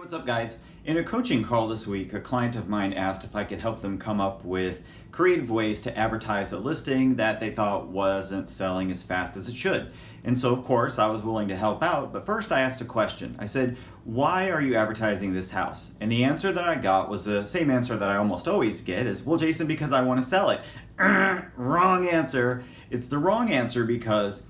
What's up, guys? In a coaching call this week, a client of mine asked if I could help them come up with creative ways to advertise a listing that they thought wasn't selling as fast as it should. And so, of course, I was willing to help out, but first I asked a question. I said, why are you advertising this house? And the answer that I got was the same answer that I almost always get is, well, Jason, because I want to sell it. Wrong answer. It's the wrong answer because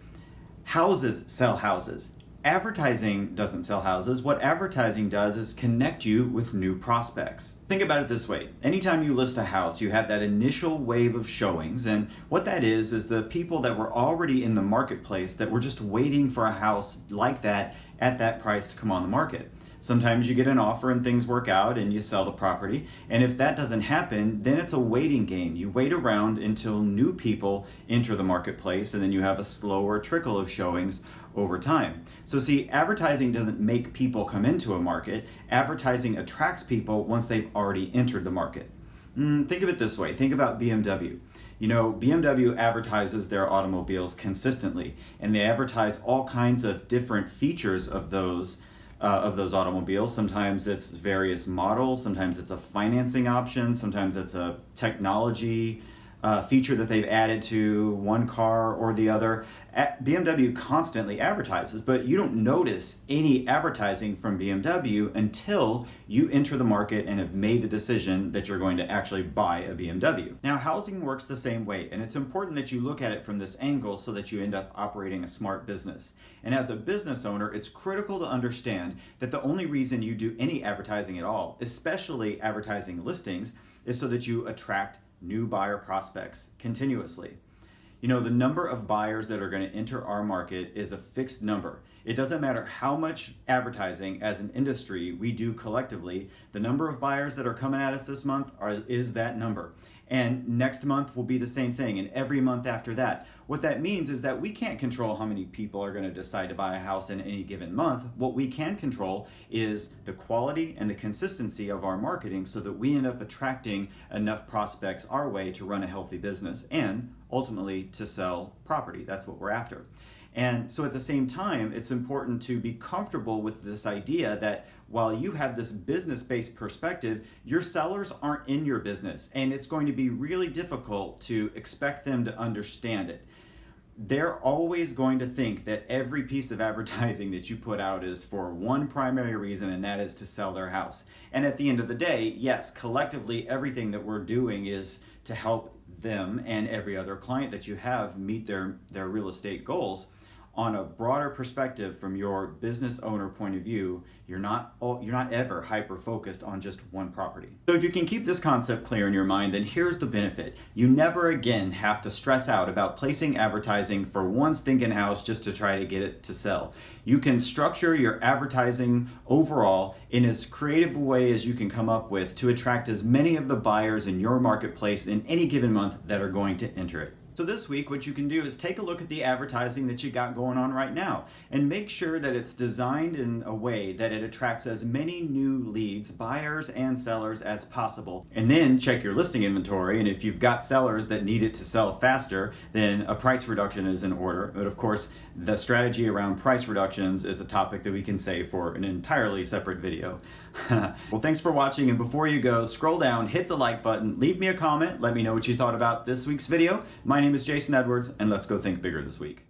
houses sell houses. Advertising doesn't sell houses. What advertising does is connect you with new prospects. Think about it this way. Anytime you list a house, you have that initial wave of showings, and what that is the people that were already in the marketplace that were just waiting for a house like that at that price to come on the market. Sometimes you get an offer and things work out and you sell the property. And if that doesn't happen, then it's a waiting game. You wait around until new people enter the marketplace, and then you have a slower trickle of showings over time. So see, advertising doesn't make people come into a market. Advertising attracts people once they've already entered the market. Think of it this way. Think about BMW. You know, BMW advertises their automobiles consistently, and they advertise all kinds of different features of those automobiles. Sometimes it's various models, sometimes it's a financing option, sometimes it's a technology feature that they've added to one car or the other. BMW constantly advertises, but you don't notice any advertising from BMW until you enter the market and have made the decision that you're going to actually buy a BMW. Now, housing works the same way, and it's important that you look at it from this angle so that you end up operating a smart business. And as a business owner, it's critical to understand that the only reason you do any advertising at all, especially advertising listings, is so that you attract new buyer prospects continuously. You know, the number of buyers that are going to enter our market is a fixed number. It doesn't matter how much advertising as an industry we do collectively, the number of buyers that are coming at us this month is that number. And next month will be the same thing, and every month after that. What that means is that we can't control how many people are going to decide to buy a house in any given month. What we can control is the quality and the consistency of our marketing so that we end up attracting enough prospects our way to run a healthy business and ultimately to sell property. That's what we're after. And so at the same time, it's important to be comfortable with this idea that while you have this business-based perspective, your sellers aren't in your business, and it's going to be really difficult to expect them to understand it. They're always going to think that every piece of advertising that you put out is for one primary reason, and that is to sell their house. And at the end of the day, yes, collectively, everything that we're doing is to help them and every other client that you have meet their real estate goals. On a broader perspective, from your business owner point of view, you're not ever hyper-focused on just one property. So if you can keep this concept clear in your mind, then here's the benefit. You never again have to stress out about placing advertising for one stinking house just to try to get it to sell. You can structure your advertising overall in as creative a way as you can come up with to attract as many of the buyers in your marketplace in any given month that are going to enter it. So this week, what you can do is take a look at the advertising that you got going on right now and make sure that it's designed in a way that it attracts as many new leads, buyers and sellers as possible. And then check your listing inventory, and if you've got sellers that need it to sell faster, then a price reduction is in order. But of course, the strategy around price reductions is a topic that we can save for an entirely separate video. Well, thanks for watching, and before you go, scroll down, hit the like button, leave me a comment, let me know what you thought about this week's video. My name is Jason Edwards, and let's go think bigger this week.